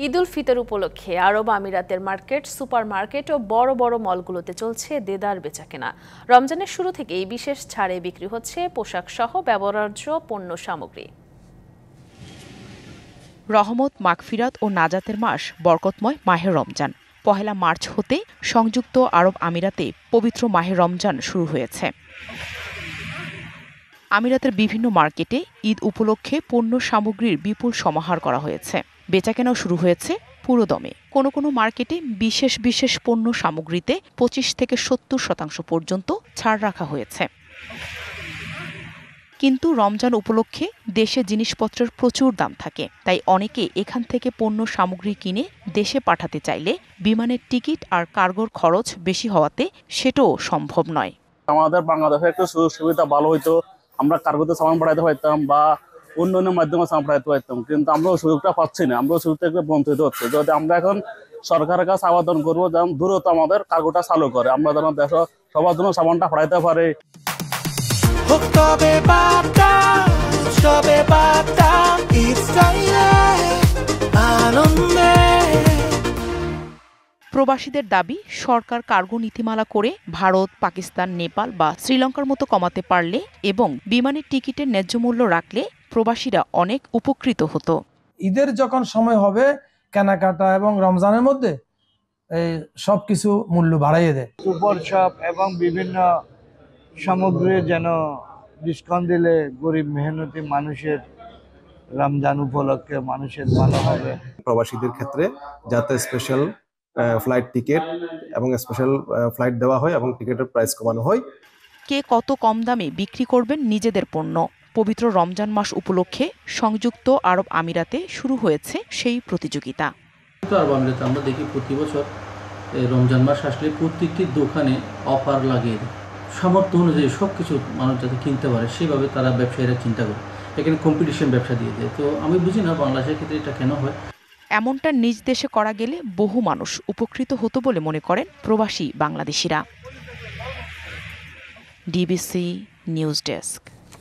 ঈদ উল ফিতর উপলক্ষে আরব আমিরাতের market, super market ও বড় বড় মলগুলোতে চলছে দেদার বেচাকেনা। রমজানের শুরু থেকেই বিশেষ ছাড়ে বিক্রি হচ্ছে পোশাক সহ ব্যবহার্য পণ্য সামগ্রী। রহমত, মাগফিরাত ও নাজাতের মাস বরকতময় মাহে রমজান। পহেলা মার্চ হতে সংযুক্ত আরব আমিরাতে পবিত্র মাহে রমজান শুরু হয়েছে। আমিরাতের বিভিন্ন মার্কেটে ঈদ উপলক্ষে পণ্য সামগ্রীর বিপুল সমাহার করা হয়েছে। বেচাকেনাও শুরু হয়েছে পুরোদমে। কোনো কোনো মার্কেটে বিশেষ পণ্য সামগ্রীতে 25 থেকে 70% পর্যন্ত ছাড় রাখা হয়েছে। কিন্তু রমজান উপলক্ষে দেশে জিনিসপত্রের প্রচুর দাম থাকে, তাই অনেকে এখান থেকে পণ্য সামগ্রী কিনে দেশে পাঠাতে চাইলে বিমানের টিকিট আর কার্গোর খরচ বেশি হওয়াতে সেটাও সম্ভব নয়। আমাদের বাংলাদেশে একটু সুযোগ সুবিধা ভালো হইতো, আমরা কার্গোতে সামান পাঠাতে পারতাম বা অন্যান্য মাধ্যমে সামান পাঠাতে পারতাম, কিন্তু আমরা ওই সুযোগটা পাচ্ছি না। আমরা ওই সুযোগ থেকে বঞ্চিত হচ্ছে। যদি আমরা এখন সরকারের কাছে আবেদন করবো যেন দ্রুত আমাদের কার্গোটা চালু করে, আমরা যেন দেশ সবার জন্য সামানটা পাঠাতে পারি। প্রবাসীদের দাবি, সরকার কার্গো নীতিমালা করে ভারত, পাকিস্তান, নেপাল বা শ্রীলঙ্কার মতো কমাতে পারলে এবং বিমানের টিকিটের ন্যায্য মূল্য রাখলে প্রবাসীরা অনেক উপকৃত হতো। ঈদের যখন সময় হবে কেনাকাটা এবং রমজানের মধ্যে এই সবকিছু মূল্য বাড়াইয়ে দেয়। সুপার শপ এবং বিভিন্ন সামগ্রী যেন ডিসকাউন্ট দিলে গরিব মেহনতি মানুষের রমজান উপলক্ষে মানুষের ভালো হবে। প্রবাসীদের ক্ষেত্রে যাতে স্পেশাল ফ্লাইট টিকিট এবং স্পেশাল ফ্লাইট দেওয়া হয় এবং টিকিটের প্রাইস কমানো হয়। কে কত কম দামে বিক্রি করবেন নিজেদের পণ্য। পবিত্র রমজান মাস উপলক্ষে সংযুক্ত আরব আমিরাতে শুরু হয়েছে সেই প্রতিযোগিতা। আরব আমিরাতে আমরা দেখি প্রতি বছর রমজান মাস আসলে প্রত্যেকটি দোকানে অফার লাগিয়ে দেয়। সামর্থ্য অনুযায়ী সব কিছু মানুষ যাতে কিনতে পারে সেভাবে তারা ব্যবসায়ীরা চিন্তা করে এখানে কম্পিটিশন ব্যবসা দিয়ে দেয়। তো আমি বুঝি না বাংলাদেশের ক্ষেত্রে এটা কেন হয়। এমনটা নিজ দেশে করা গেলে বহু মানুষ উপকৃত হতো বলে মনে করেন প্রবাসী বাংলাদেশিরা। DBC news desk.